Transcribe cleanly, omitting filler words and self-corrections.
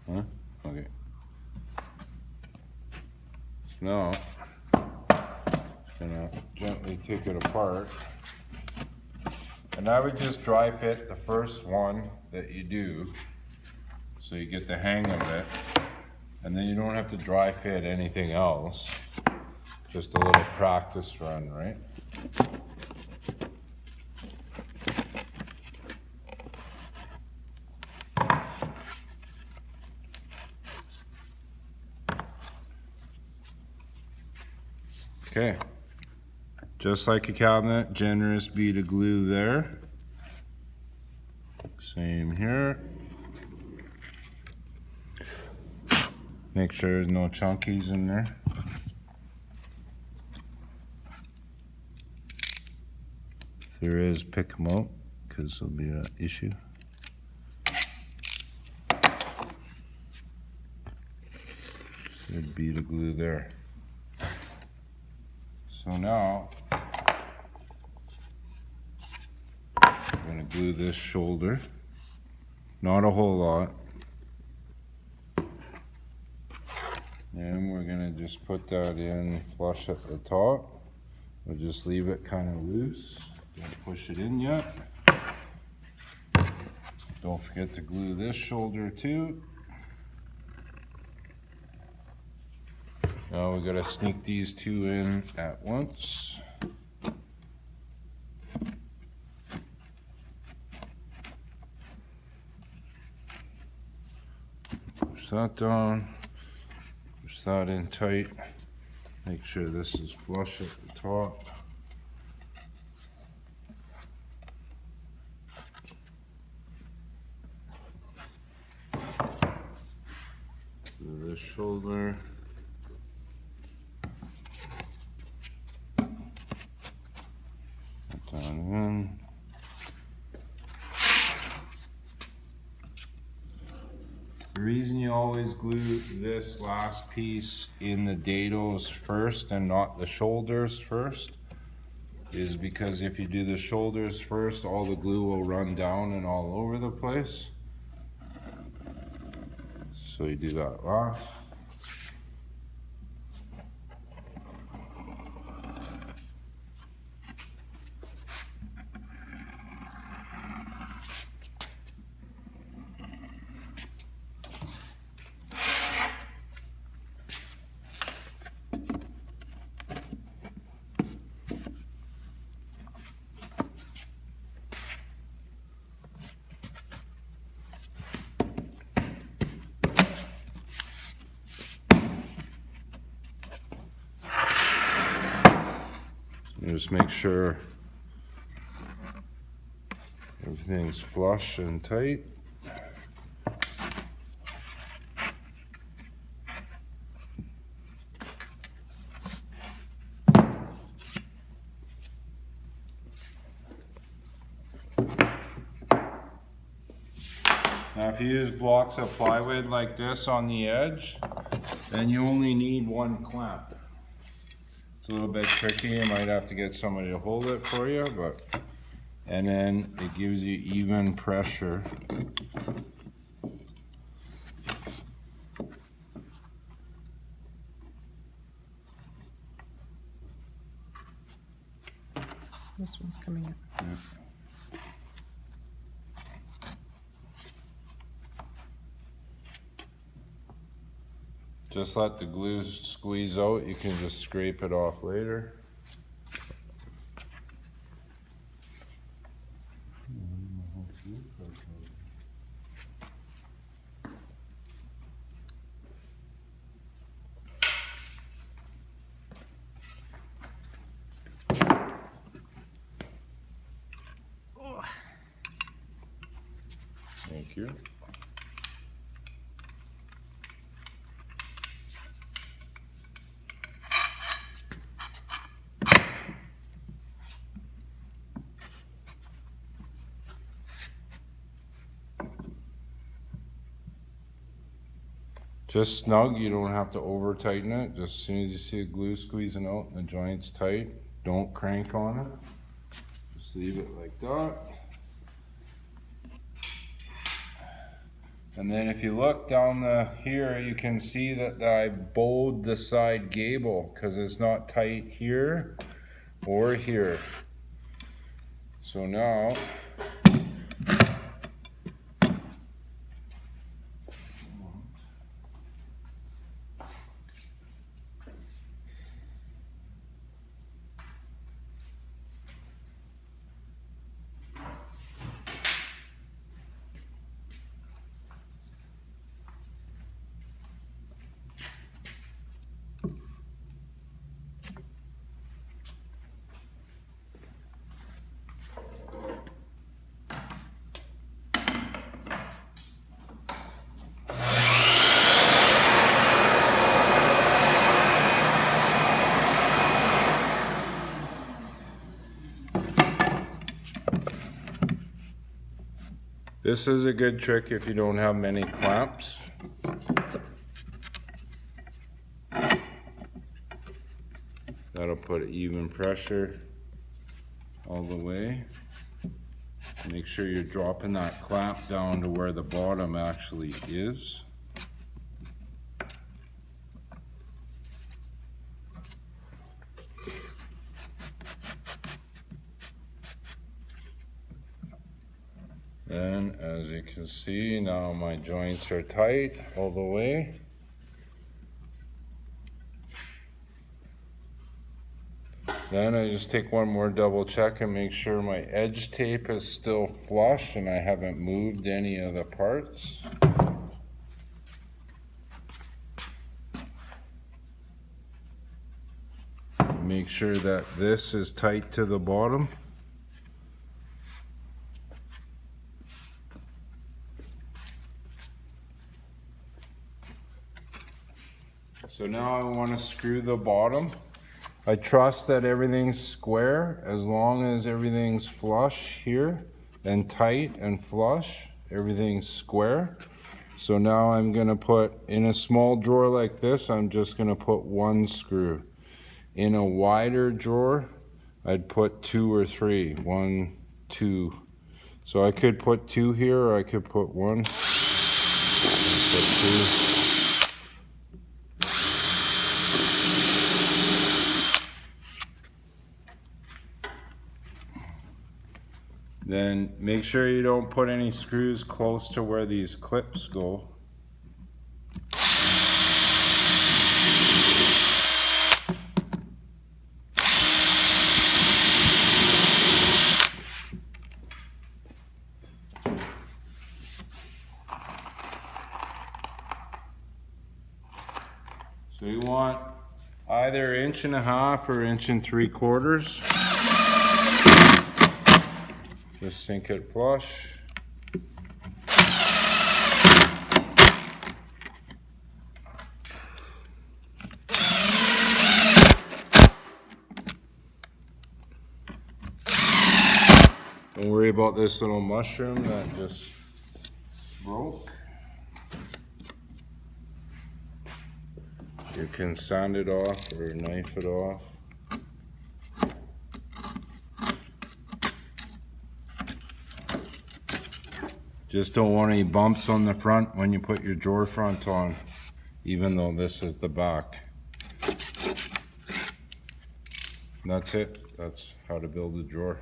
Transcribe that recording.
Huh? Okay. So now, just gonna gently take it apart. And I would just dry fit the first one that you do, so you get the hang of it. And then you don't have to dry fit anything else. Just a little practice run, right? Okay, just like a cabinet, generous bead of glue there. Same here. Make sure there's no chunkies in there. If there is, pick them out, because there'll be an issue. Good bead of glue there. So now, I'm going to glue this shoulder. Not a whole lot. And we're going to just put that in flush at the top. We'll just leave it kind of loose. Don't push it in yet. Don't forget to glue this shoulder too. Now we got to sneak these two in at once. Push that down. Push that in tight. Make sure this is flush at the top. Do this shoulder. Put that in. The reason you always glue this last piece in the dados first and not the shoulders first is because if you do the shoulders first, all the glue will run down and all over the place. So you do that last. Just make sure everything's flush and tight. Now if you use blocks of plywood like this on the edge, then you only need one clamp. It's a little bit tricky, you might have to get somebody to hold it for you, but and then it gives you even pressure. This one's coming up. Yeah. Just let the glue squeeze out, you can just scrape it off later. Thank you. Just snug, you don't have to over tighten it. Just as soon as you see the glue squeezing out and the joint's tight, don't crank on it. Just leave it like that. And then if you look down here, you can see that I bowed the side gable because it's not tight here or here. So now this is a good trick if you don't have many clamps. That'll put even pressure all the way. Make sure you're dropping that clamp down to where the bottom actually is. And as you can see, now my joints are tight all the way. Then I just take one more double check and make sure my edge tape is still flush and I haven't moved any of the parts. Make sure that this is tight to the bottom. So now I want to screw the bottom. I trust that everything's square as long as everything's flush here and tight and flush. Everything's square. So now I'm going to put in a small drawer like this, I'm just going to put one screw. In a wider drawer, I'd put 2 or 3. 1, 2. So I could put 2 here or I could put 1. Put 2. Then make sure you don't put any screws close to where these clips go. So you want either 1.5 or 1 3/4. Just sink it flush. Don't worry about this little mushroom that just broke. You can sand it off or knife it off. Just don't want any bumps on the front when you put your drawer front on, even though this is the back. That's it. That's how to build a drawer.